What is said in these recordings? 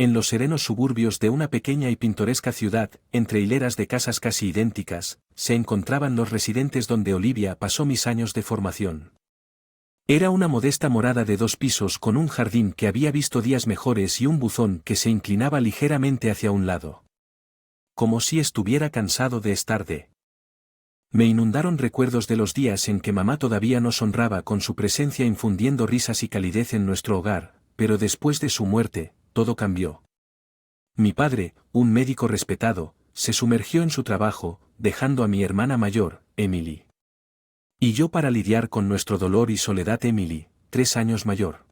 En los serenos suburbios de una pequeña y pintoresca ciudad, entre hileras de casas casi idénticas, se encontraban los residentes donde Olivia pasó mis años de formación. Era una modesta morada de 2 pisos con un jardín que había visto días mejores y un buzón que se inclinaba ligeramente hacia un lado. Como si estuviera cansado de estar de. Me inundaron recuerdos de los días en que mamá todavía nos honraba con su presencia infundiendo risas y calidez en nuestro hogar, pero después de su muerte, todo cambió. Mi padre, un médico respetado, se sumergió en su trabajo, dejando a mi hermana mayor, Emily. Y yo para lidiar con nuestro dolor y soledad. Emily, 3 años mayor.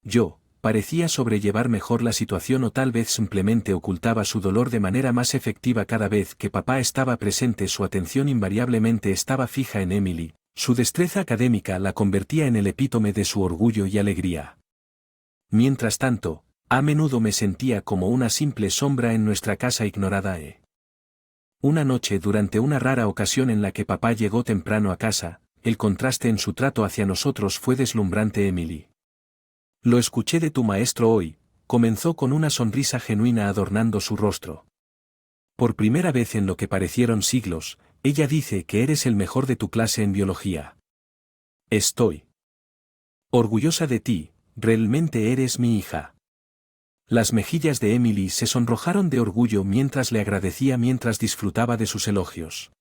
Yo, parecía sobrellevar mejor la situación o tal vez simplemente ocultaba su dolor de manera más efectiva cada vez que papá estaba presente. Su atención invariablemente estaba fija en Emily, su destreza académica la convertía en el epítome de su orgullo y alegría. Mientras tanto, a menudo me sentía como una simple sombra en nuestra casa ignorada. Una noche durante una rara ocasión en la que papá llegó temprano a casa, el contraste en su trato hacia nosotros fue deslumbrante. Emily. Lo escuché de tu maestro hoy, comenzó con una sonrisa genuina adornando su rostro. Por primera vez en lo que parecieron siglos, ella dice que eres el mejor de tu clase en biología. Estoy orgullosa de ti, realmente eres mi hija. Las mejillas de Emily se sonrojaron de orgullo mientras le agradecía mientras disfrutaba de sus elogios.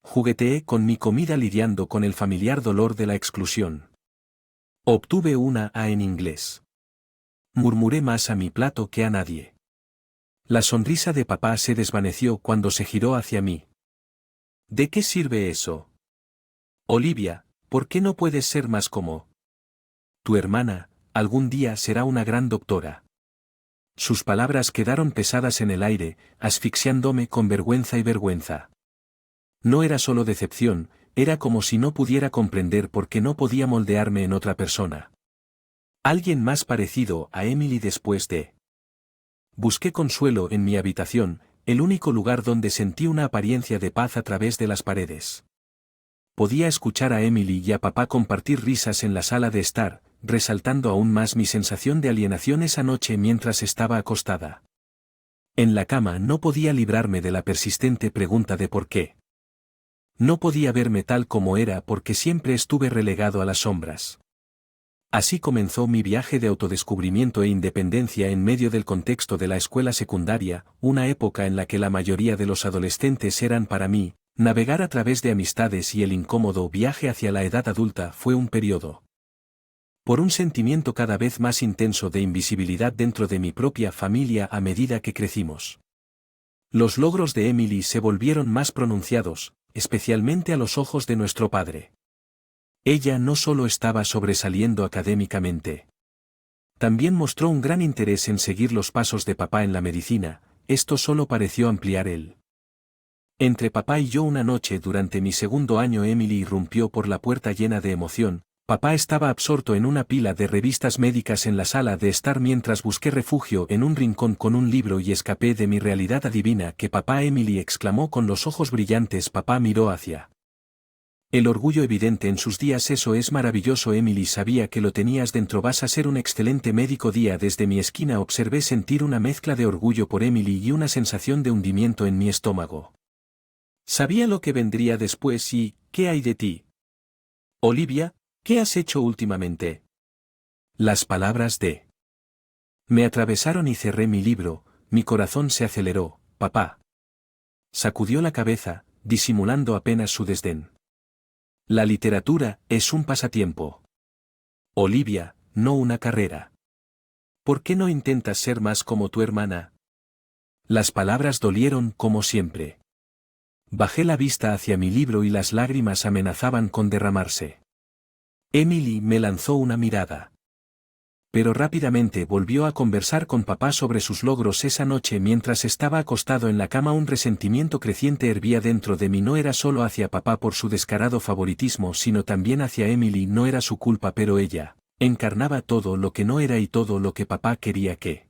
Jugueteé con mi comida lidiando con el familiar dolor de la exclusión. Obtuve una A en inglés. Murmuré más a mi plato que a nadie. La sonrisa de papá se desvaneció cuando se giró hacia mí. ¿De qué sirve eso? Olivia, ¿por qué no puedes ser más como tu hermana? Algún día será una gran doctora. Sus palabras quedaron pesadas en el aire, asfixiándome con vergüenza y vergüenza. No era solo decepción, era como si no pudiera comprender por qué no podía moldearme en otra persona. Alguien más parecido a Emily después de. Busqué consuelo en mi habitación, el único lugar donde sentí una apariencia de paz a través de las paredes. Podía escuchar a Emily y a papá compartir risas en la sala de estar, resaltando aún más mi sensación de alienación esa noche mientras estaba acostada. En la cama no podía librarme de la persistente pregunta de por qué. No podía verme tal como era porque siempre estuve relegado a las sombras. Así comenzó mi viaje de autodescubrimiento e independencia en medio del contexto de la escuela secundaria, una época en la que la mayoría de los adolescentes eran para mí. Navegar a través de amistades y el incómodo viaje hacia la edad adulta fue un periodo. Por un sentimiento cada vez más intenso de invisibilidad dentro de mi propia familia a medida que crecimos. Los logros de Emily se volvieron más pronunciados, especialmente a los ojos de nuestro padre. Ella no solo estaba sobresaliendo académicamente. También mostró un gran interés en seguir los pasos de papá en la medicina, esto solo pareció ampliar él. Entre papá y yo una noche durante mi segundo año Emily irrumpió por la puerta llena de emoción. Papá estaba absorto en una pila de revistas médicas en la sala de estar mientras busqué refugio en un rincón con un libro y escapé de mi realidad. Adivina que papá. Emily exclamó con los ojos brillantes. Papá miró hacia el orgullo evidente en sus días. Eso es maravilloso. Emily, sabía que lo tenías dentro. Vas a ser un excelente médico. Día desde mi esquina observé sentir una mezcla de orgullo por Emily y una sensación de hundimiento en mi estómago. Sabía lo que vendría después. ¿Y qué hay de ti, Olivia? ¿Qué has hecho últimamente? Las palabras de me atravesaron y cerré mi libro. Mi corazón se aceleró. Papá sacudió la cabeza, disimulando apenas su desdén. La literatura es un pasatiempo, Olivia, no una carrera. ¿Por qué no intentas ser más como tu hermana? Las palabras dolieron como siempre. Bajé la vista hacia mi libro y las lágrimas amenazaban con derramarse. Emily me lanzó una mirada. Pero rápidamente volvió a conversar con papá sobre sus logros esa noche mientras estaba acostado en la cama. Un resentimiento creciente hervía dentro de mí. No era solo hacia papá por su descarado favoritismo, sino también hacia Emily. No era su culpa, pero ella encarnaba todo lo que no era y todo lo que papá quería que.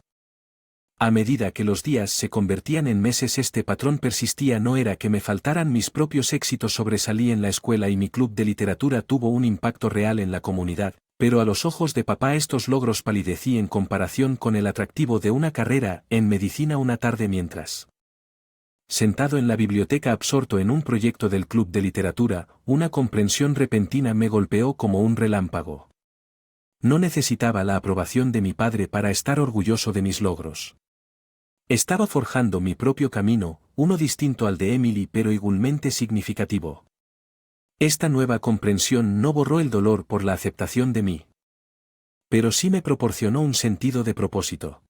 A medida que los días se convertían en meses, este patrón persistía. No era que me faltaran mis propios éxitos, sobresalí en la escuela y mi club de literatura tuvo un impacto real en la comunidad. Pero a los ojos de papá estos logros palidecí en comparación con el atractivo de una carrera en medicina una tarde mientras. Sentado en la biblioteca absorto en un proyecto del club de literatura, una comprensión repentina me golpeó como un relámpago. No necesitaba la aprobación de mi padre para estar orgulloso de mis logros. Estaba forjando mi propio camino, uno distinto al de Emily pero igualmente significativo. Esta nueva comprensión no borró el dolor por la aceptación de mí. Pero sí me proporcionó un sentido de propósito.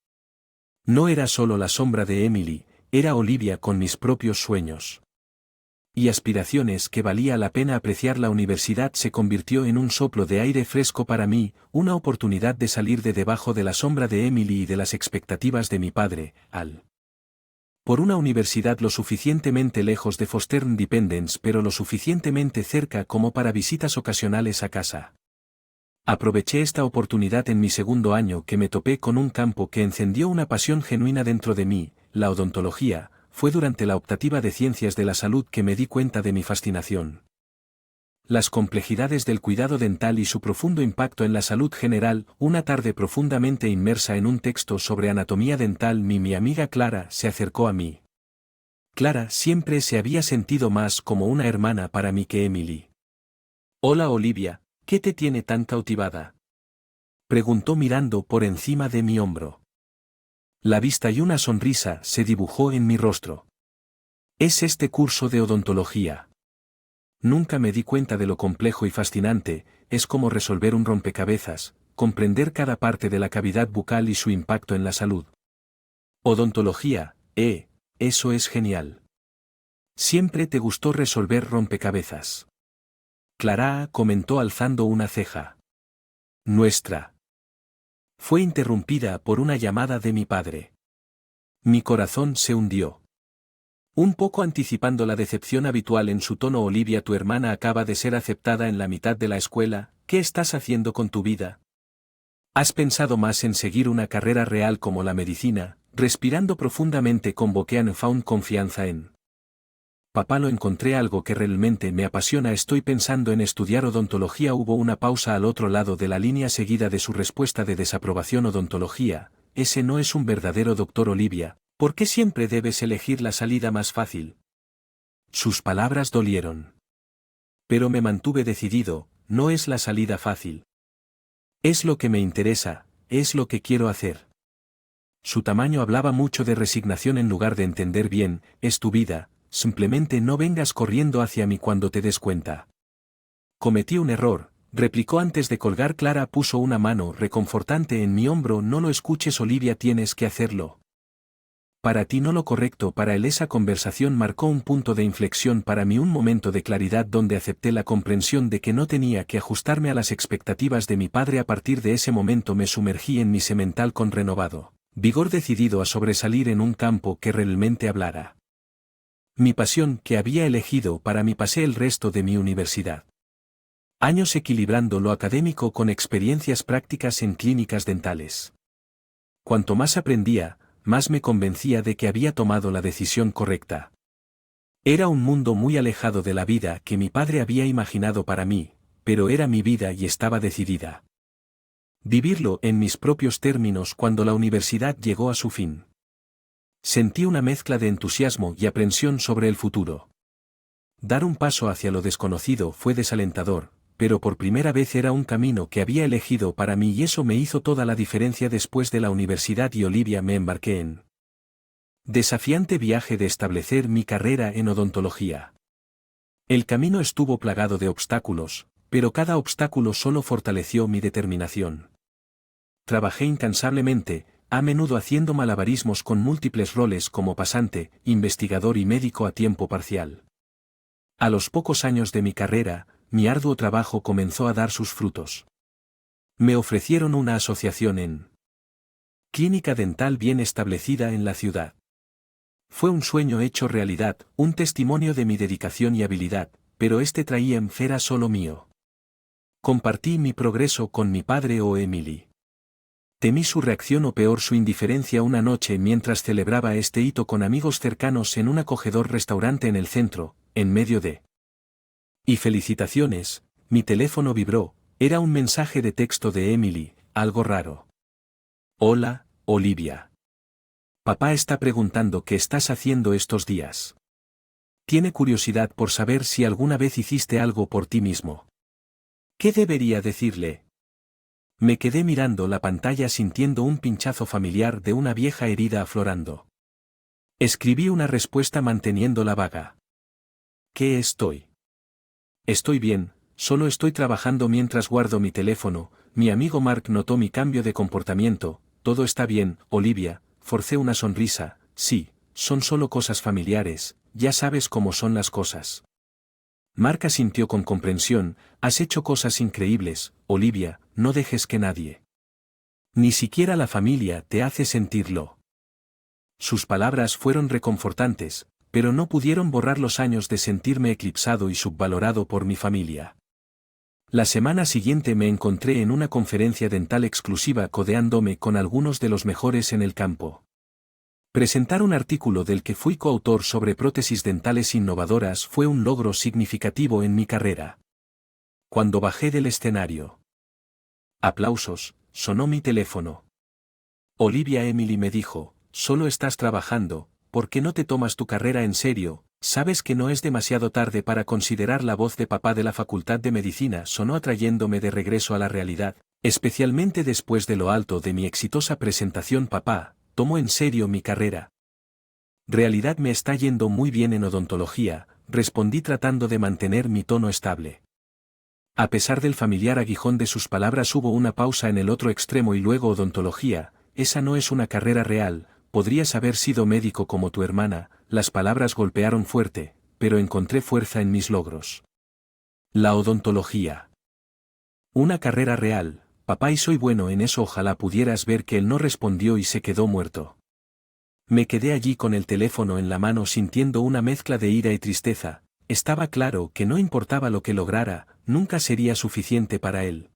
No era solo la sombra de Emily, era Olivia con mis propios sueños y aspiraciones que valía la pena apreciar. La universidad se convirtió en un soplo de aire fresco para mí, una oportunidad de salir de debajo de la sombra de Emily y de las expectativas de mi padre, por una universidad lo suficientemente lejos de Foster Independence pero lo suficientemente cerca como para visitas ocasionales a casa. Aproveché esta oportunidad en mi segundo año que me topé con un campo que encendió una pasión genuina dentro de mí, la odontología. Fue durante la optativa de ciencias de la salud que me di cuenta de mi fascinación. Las complejidades del cuidado dental y su profundo impacto en la salud general. Una tarde profundamente inmersa en un texto sobre anatomía dental, mi amiga Clara se acercó a mí. Clara siempre se había sentido más como una hermana para mí que Emily. «Hola Olivia, ¿qué te tiene tan cautivada?», preguntó mirando por encima de mi hombro. La vista y una sonrisa se dibujó en mi rostro. «Es este curso de odontología. Nunca me di cuenta de lo complejo y fascinante, es como resolver un rompecabezas, comprender cada parte de la cavidad bucal y su impacto en la salud. Odontología, eso es genial. Siempre te gustó resolver rompecabezas». Clara comentó alzando una ceja. Nuestra. Fue interrumpida por una llamada de mi padre. Mi corazón se hundió. Un poco anticipando la decepción habitual en su tono. «Olivia, tu hermana acaba de ser aceptada en la mitad de la escuela, ¿qué estás haciendo con tu vida? ¿Has pensado más en seguir una carrera real como la medicina?». Respirando profundamente convoqué a Newfound confianza en «Papá, lo encontré algo que realmente me apasiona, estoy pensando en estudiar odontología». Hubo una pausa al otro lado de la línea seguida de su respuesta de desaprobación. «Odontología, ese no es un verdadero doctor Olivia, ¿por qué siempre debes elegir la salida más fácil?». Sus palabras dolieron. Pero me mantuve decidido, no es la salida fácil. Es lo que me interesa, es lo que quiero hacer. Su tamaño hablaba mucho de resignación en lugar de entender bien, «Es tu vida. Simplemente no vengas corriendo hacia mí cuando te des cuenta». «Cometí un error», replicó antes de colgar. Clara puso una mano reconfortante en mi hombro. «No lo escuches Olivia, tienes que hacerlo. Para ti no lo correcto para él». Esa conversación marcó un punto de inflexión para mí, un momento de claridad donde acepté la comprensión de que no tenía que ajustarme a las expectativas de mi padre. A partir de ese momento me sumergí en mi semental con renovado vigor, decidido a sobresalir en un campo que realmente hablara mi pasión que había elegido para mí. Pasé el resto de mi universidad años equilibrando lo académico con experiencias prácticas en clínicas dentales. Cuanto más aprendía, más me convencía de que había tomado la decisión correcta. Era un mundo muy alejado de la vida que mi padre había imaginado para mí, pero era mi vida y estaba decidida vivirlo en mis propios términos. Cuando la universidad llegó a su fin, sentí una mezcla de entusiasmo y aprensión sobre el futuro. Dar un paso hacia lo desconocido fue desalentador, pero por primera vez era un camino que había elegido para mí y eso me hizo toda la diferencia. Después de la universidad y Olivia me embarqué en desafiante viaje de establecer mi carrera en odontología. El camino estuvo plagado de obstáculos, pero cada obstáculo solo fortaleció mi determinación. Trabajé incansablemente, a menudo haciendo malabarismos con múltiples roles como pasante, investigador y médico a tiempo parcial. A los pocos años de mi carrera, mi arduo trabajo comenzó a dar sus frutos. Me ofrecieron una asociación en clínica dental bien establecida en la ciudad. Fue un sueño hecho realidad, un testimonio de mi dedicación y habilidad, pero este traía en era solo mío. Compartí mi progreso con mi padre o Emily. Temí su reacción o peor su indiferencia una noche mientras celebraba este hito con amigos cercanos en un acogedor restaurante en el centro, en medio de... Y felicitaciones, mi teléfono vibró, Era un mensaje de texto de Emily, algo raro. Hola, Olivia. Papá está preguntando qué estás haciendo estos días. Tiene curiosidad por saber si alguna vez hiciste algo por ti mismo. ¿Qué debería decirle? Me quedé mirando la pantalla sintiendo un pinchazo familiar de una vieja herida aflorando. Escribí una respuesta manteniéndola vaga. ¿Qué estoy? Estoy bien, solo estoy trabajando mientras guardo mi teléfono. Mi amigo Mark notó mi cambio de comportamiento. Todo está bien, Olivia, forcé una sonrisa. Sí, son solo cosas familiares, ya sabes cómo son las cosas. Mark asintió con comprensión. Has hecho cosas increíbles, Olivia, no dejes que nadie. Ni siquiera la familia te hace sentirlo. Sus palabras fueron reconfortantes, pero no pudieron borrar los años de sentirme eclipsado y subvalorado por mi familia. La semana siguiente me encontré en una conferencia dental exclusiva codeándome con algunos de los mejores en el campo. Presentar un artículo del que fui coautor sobre prótesis dentales innovadoras fue un logro significativo en mi carrera. Cuando bajé del escenario. Aplausos, sonó mi teléfono. Olivia Emily me dijo, solo estás trabajando, ¿por qué no te tomas tu carrera en serio? Sabes que no es demasiado tarde para considerar. La voz de papá de la Facultad de Medicina sonó atrayéndome de regreso a la realidad, especialmente después de lo alto de mi exitosa presentación. Papá, tomo en serio mi carrera. Realidad me está yendo muy bien en odontología, respondí tratando de mantener mi tono estable. A pesar del familiar aguijón de sus palabras hubo una pausa en el otro extremo y luego odontología, esa no es una carrera real, podrías haber sido médico como tu hermana. Las palabras golpearon fuerte, pero encontré fuerza en mis logros. La odontología. Una carrera real, papá, y soy bueno en eso. Ojalá pudieras ver que él no respondió y se quedó muerto. Me quedé allí con el teléfono en la mano sintiendo una mezcla de ira y tristeza. Estaba claro que no importaba lo que lograra, nunca sería suficiente para él.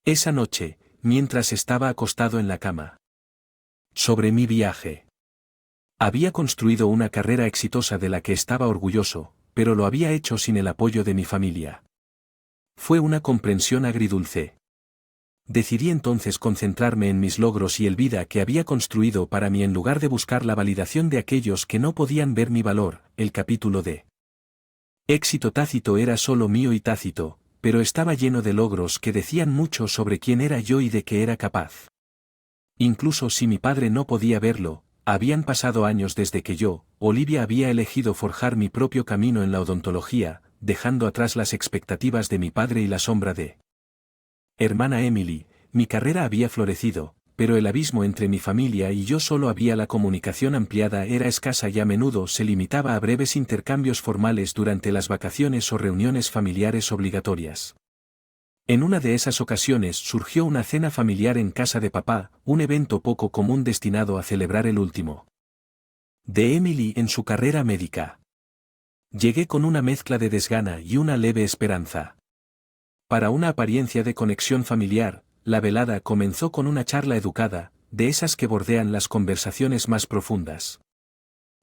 Esa noche, mientras estaba acostado en la cama. Sobre mi viaje. Había construido una carrera exitosa de la que estaba orgulloso, pero lo había hecho sin el apoyo de mi familia. Fue una comprensión agridulce. Decidí entonces concentrarme en mis logros y el vida que había construido para mí en lugar de buscar la validación de aquellos que no podían ver mi valor. El capítulo de éxito tácito era solo mío y tácito, pero estaba lleno de logros que decían mucho sobre quién era yo y de qué era capaz. Incluso si mi padre no podía verlo, habían pasado años desde que yo, Olivia, había elegido forjar mi propio camino en la odontología, dejando atrás las expectativas de mi padre y la sombra de hermana Emily. Mi carrera había florecido, pero el abismo entre mi familia y yo solo había. La comunicación ampliada era escasa y a menudo se limitaba a breves intercambios formales durante las vacaciones o reuniones familiares obligatorias. En una de esas ocasiones surgió una cena familiar en casa de papá, un evento poco común destinado a celebrar el último de Emily en su carrera médica. Llegué con una mezcla de desgana y una leve esperanza. Para una apariencia de conexión familiar, la velada comenzó con una charla educada, de esas que bordean las conversaciones más profundas.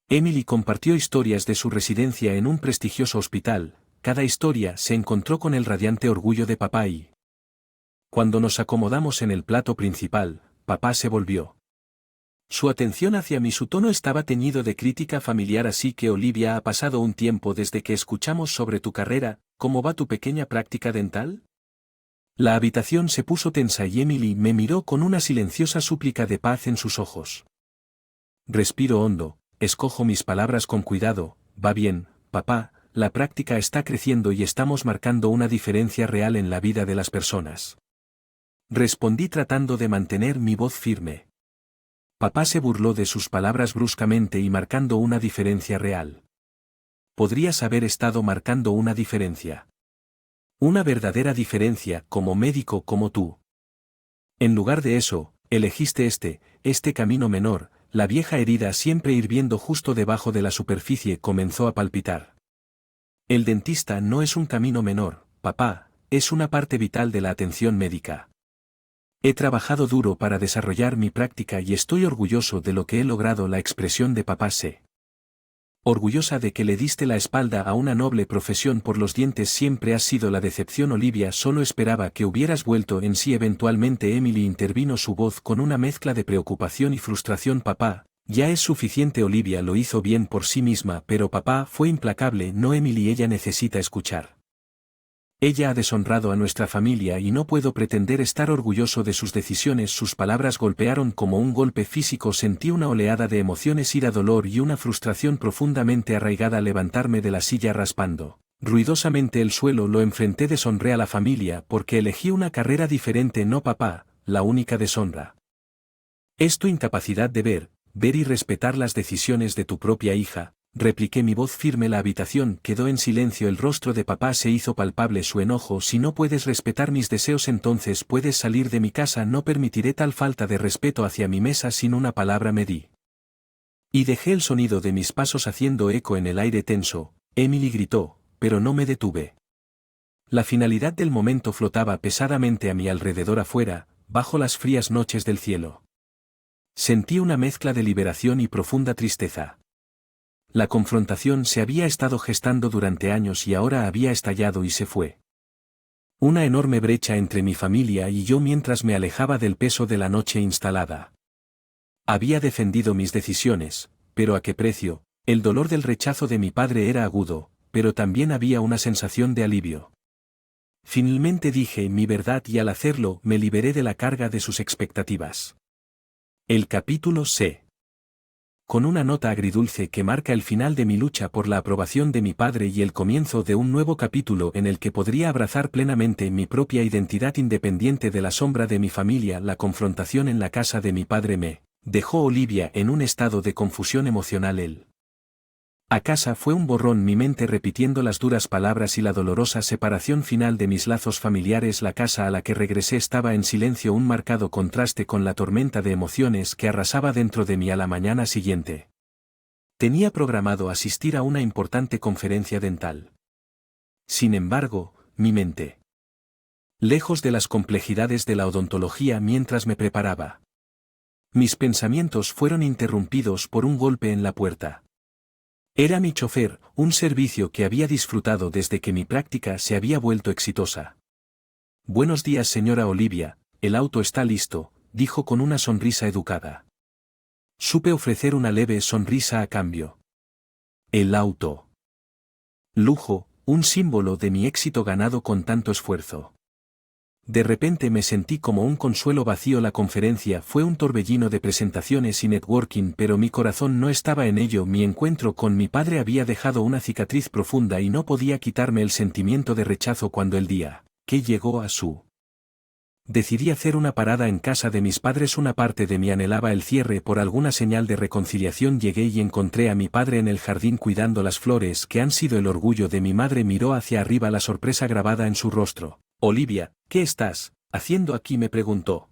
Emily compartió historias de su residencia en un prestigioso hospital. Cada historia se encontró con el radiante orgullo de papá y cuando nos acomodamos en el plato principal, papá se volvió. Su atención hacia mí, su tono estaba teñido de crítica familiar. Así que Olivia, ha pasado un tiempo desde que escuchamos sobre tu carrera, ¿cómo va tu pequeña práctica dental? La habitación se puso tensa y Emily me miró con una silenciosa súplica de paz en sus ojos. Respiro hondo, escojo mis palabras con cuidado. Va bien, papá. La práctica está creciendo y estamos marcando una diferencia real en la vida de las personas. Respondí tratando de mantener mi voz firme. Papá se burló de sus palabras bruscamente y marcando una diferencia real. Podrías haber estado marcando una diferencia. Una verdadera diferencia como médico como tú. En lugar de eso, elegiste este camino menor. La vieja herida, siempre hirviendo justo debajo de la superficie, comenzó a palpitar. El dentista no es un camino menor, papá, es una parte vital de la atención médica. He trabajado duro para desarrollar mi práctica y estoy orgulloso de lo que he logrado. La expresión de papá se Orgullosa de que le diste la espalda a una noble profesión por los dientes siempre has sido la decepción Olivia solo esperaba que hubieras vuelto en sí eventualmente Emily intervino su voz con una mezcla de preocupación y frustración papá, ya es suficiente Olivia lo hizo bien por sí misma pero papá fue implacable no Emily ella necesita escuchar. Ella ha deshonrado a nuestra familia y no puedo pretender estar orgulloso de sus decisiones. Sus palabras golpearon como un golpe físico. Sentí una oleada de emociones, ira, dolor y una frustración profundamente arraigada al levantarme de la silla raspando ruidosamente el suelo. Lo enfrenté, deshonré a la familia porque elegí una carrera diferente. No papá, la única deshonra es tu incapacidad de ver y respetar las decisiones de tu propia hija. Repliqué mi voz firme. La habitación quedó en silencio. El rostro de papá se hizo palpable su enojo. Si no puedes respetar mis deseos entonces puedes salir de mi casa. No permitiré tal falta de respeto hacia mi mesa. Sin una palabra me di. Y dejé el sonido de mis pasos haciendo eco en el aire tenso. Emily gritó, pero no me detuve. La finalidad del momento flotaba pesadamente a mi alrededor afuera, bajo las frías noches del cielo. Sentí una mezcla de liberación y profunda tristeza. La confrontación se había estado gestando durante años y ahora había estallado y se fue. Una enorme brecha entre mi familia y yo mientras me alejaba del peso de la noche instalada. Había defendido mis decisiones, pero ¿a qué precio? El dolor del rechazo de mi padre era agudo, pero también había una sensación de alivio. Finalmente dije mi verdad y al hacerlo me liberé de la carga de sus expectativas. El capítulo C. Con una nota agridulce que marca el final de mi lucha por la aprobación de mi padre y el comienzo de un nuevo capítulo en el que podría abrazar plenamente mi propia identidad independiente de la sombra de mi familia. La confrontación en la casa de mi padre me dejó Olivia en un estado de confusión emocional. A casa fue un borrón, mi mente repitiendo las duras palabras y la dolorosa separación final de mis lazos familiares. La casa a la que regresé estaba en silencio, un marcado contraste con la tormenta de emociones que arrasaba dentro de mí. A la mañana siguiente tenía programado asistir a una importante conferencia dental. Sin embargo, mi mente, lejos de las complejidades de la odontología mientras me preparaba. Mis pensamientos fueron interrumpidos por un golpe en la puerta. Era mi chofer, un servicio que había disfrutado desde que mi práctica se había vuelto exitosa. Buenos días señora Olivia, el auto está listo, dijo con una sonrisa educada. Supe ofrecer una leve sonrisa a cambio. El auto. Lujo, un símbolo de mi éxito ganado con tanto esfuerzo. De repente me sentí como un consuelo vacío. La conferencia fue un torbellino de presentaciones y networking, pero mi corazón no estaba en ello. Mi encuentro con mi padre había dejado una cicatriz profunda y no podía quitarme el sentimiento de rechazo cuando el día que llegó a su. Decidí hacer una parada en casa de mis padres. Una parte de mí anhelaba el cierre por alguna señal de reconciliación. Llegué y encontré a mi padre en el jardín cuidando las flores que han sido el orgullo de mi madre. Miró hacia arriba, la sorpresa grabada en su rostro. Olivia, ¿qué estás haciendo aquí?, me preguntó.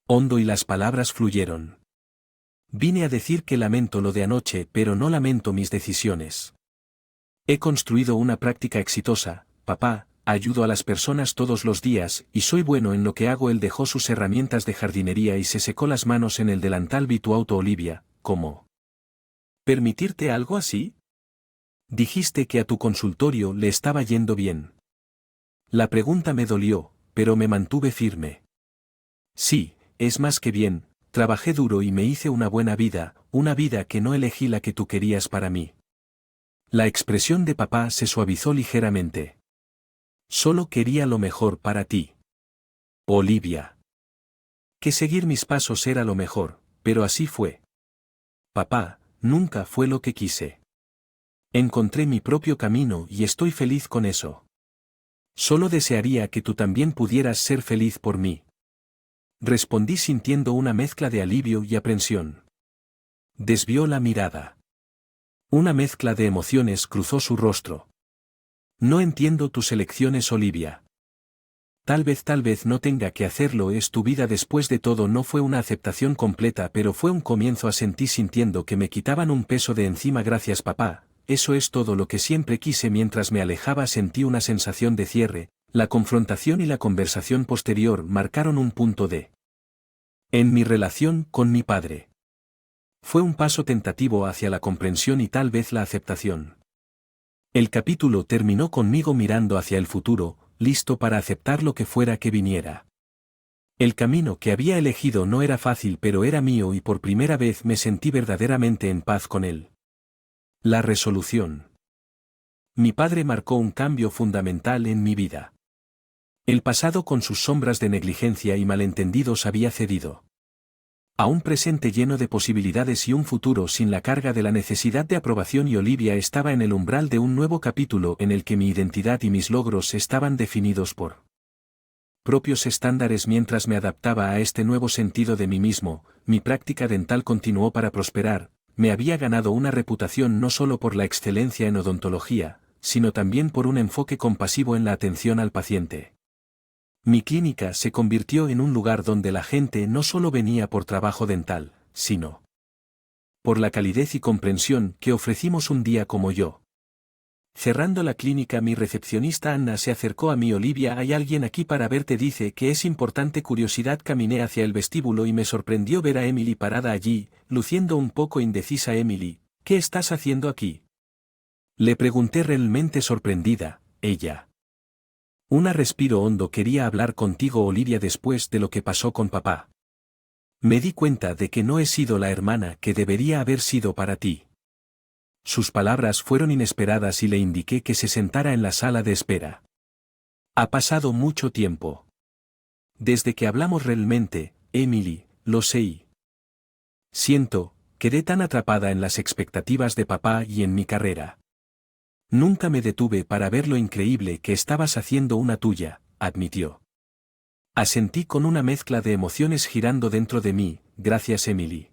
Hondo y las palabras fluyeron. Vine a decir que lamento lo de anoche, pero no lamento mis decisiones. He construido una práctica exitosa, papá, ayudo a las personas todos los días y soy bueno en lo que hago. Él dejó sus herramientas de jardinería y se secó las manos en el delantal. Vi tu auto Olivia, ¿cómo? ¿Permitirte algo así? Dijiste que a tu consultorio le estaba yendo bien. La pregunta me dolió, pero me mantuve firme. Sí, es más que bien, trabajé duro y me hice una buena vida, una vida que no elegí, la que tú querías para mí. La expresión de papá se suavizó ligeramente. Solo quería lo mejor para ti. Olivia. Que seguir mis pasos era lo mejor, pero así fue. Papá, nunca fue lo que quise. Encontré mi propio camino y estoy feliz con eso. Solo desearía que tú también pudieras ser feliz por mí. Respondí sintiendo una mezcla de alivio y aprensión. Desvió la mirada. Una mezcla de emociones cruzó su rostro. No entiendo tus elecciones, Olivia. Tal vez no tenga que hacerlo, es tu vida después de todo. No fue una aceptación completa, pero fue un comienzo. Asentí sintiendo que me quitaban un peso de encima. Gracias papá. Eso es todo lo que siempre quise. Mientras me alejaba sentí una sensación de cierre. La confrontación y la conversación posterior marcaron un punto en mi relación con mi padre. Fue un paso tentativo hacia la comprensión y tal vez la aceptación. El capítulo terminó conmigo mirando hacia el futuro, listo para aceptar lo que fuera que viniera. El camino que había elegido no era fácil, pero era mío y por primera vez me sentí verdaderamente en paz con él. La resolución. Mi padre marcó un cambio fundamental en mi vida. El pasado con sus sombras de negligencia y malentendidos había cedido. A un presente lleno de posibilidades y un futuro sin la carga de la necesidad de aprobación, y Olivia estaba en el umbral de un nuevo capítulo en el que mi identidad y mis logros estaban definidos por propios estándares. Mientras me adaptaba a este nuevo sentido de mí mismo, mi práctica dental continuó para prosperar. Me había ganado una reputación no solo por la excelencia en odontología, sino también por un enfoque compasivo en la atención al paciente. Mi clínica se convirtió en un lugar donde la gente no solo venía por trabajo dental, sino por la calidez y comprensión que ofrecimos un día como yo. Cerrando la clínica, mi recepcionista Anna se acercó a mí. Olivia, hay alguien aquí para verte, dice que es importante. Curiosidad, caminé hacia el vestíbulo y me sorprendió ver a Emily parada allí, luciendo un poco indecisa. Emily, ¿qué estás haciendo aquí?, le pregunté, realmente sorprendida. Ella. Una respiro hondo. Quería hablar contigo, Olivia, después de lo que pasó con papá. Me di cuenta de que no he sido la hermana que debería haber sido para ti. Sus palabras fueron inesperadas y le indiqué que se sentara en la sala de espera. Ha pasado mucho tiempo desde que hablamos realmente, Emily, lo sé y siento, quedé tan atrapada en las expectativas de papá y en mi carrera. Nunca me detuve para ver lo increíble que estabas haciendo. Una tuya, admitió. Asentí con una mezcla de emociones girando dentro de mí. Gracias, Emily.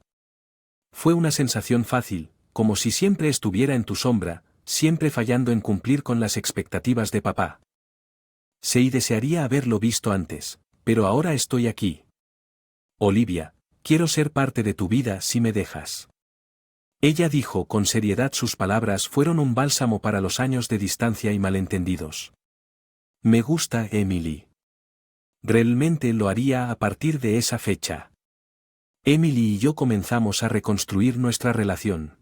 Fue una sensación fácil, como si siempre estuviera en tu sombra, siempre fallando en cumplir con las expectativas de papá. Sé y desearía haberlo visto antes, pero ahora estoy aquí. Olivia, quiero ser parte de tu vida si me dejas. Ella dijo con seriedad. Sus palabras fueron un bálsamo para los años de distancia y malentendidos. Me gusta, Emily. Realmente lo haría a partir de esa fecha. Emily y yo comenzamos a reconstruir nuestra relación.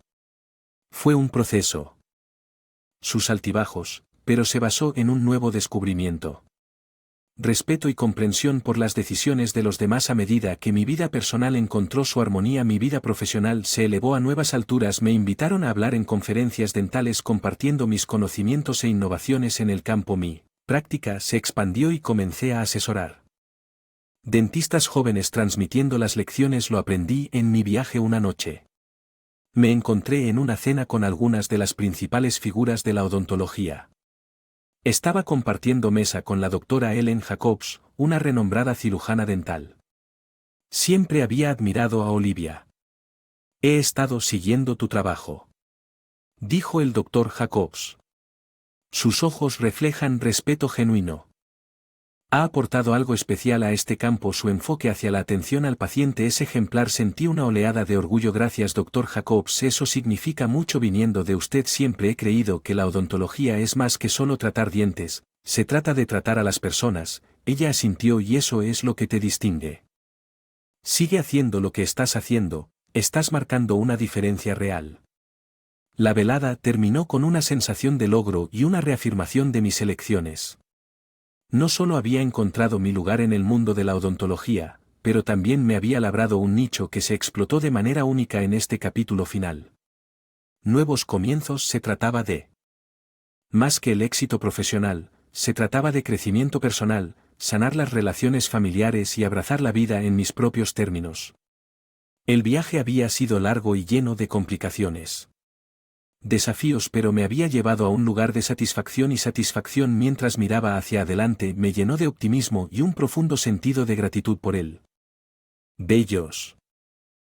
Fue un proceso. Sus altibajos, pero se basó en un nuevo descubrimiento. Respeto y comprensión por las decisiones de los demás. A medida que mi vida personal encontró su armonía, mi vida profesional se elevó a nuevas alturas. Me invitaron a hablar en conferencias dentales compartiendo mis conocimientos e innovaciones en el campo. Mi práctica se expandió y comencé a asesorar dentistas jóvenes transmitiendo las lecciones. Lo aprendí en mi viaje. Una noche me encontré en una cena con algunas de las principales figuras de la odontología. Estaba compartiendo mesa con la doctora Ellen Jacobs, una renombrada cirujana dental. Siempre había admirado a Olivia. He estado siguiendo tu trabajo, dijo el doctor Jacobs. Sus ojos reflejan respeto genuino. Ha aportado algo especial a este campo. Su enfoque hacia la atención al paciente es ejemplar. Sentí una oleada de orgullo. Gracias, doctor Jacobs, eso significa mucho viniendo de usted. Siempre he creído que la odontología es más que solo tratar dientes, se trata de tratar a las personas. Ella asintió. Y eso es lo que te distingue. Sigue haciendo lo que estás haciendo, estás marcando una diferencia real. La velada terminó con una sensación de logro y una reafirmación de mis elecciones. No solo había encontrado mi lugar en el mundo de la odontología, pero también me había labrado un nicho que se explotó de manera única en este capítulo final. Nuevos comienzos. Se trataba de más que el éxito profesional, se trataba de crecimiento personal, sanar las relaciones familiares y abrazar la vida en mis propios términos. El viaje había sido largo y lleno de complicaciones, desafíos, pero me había llevado a un lugar de satisfacción, y satisfacción mientras miraba hacia adelante me llenó de optimismo y un profundo sentido de gratitud por él. Bellos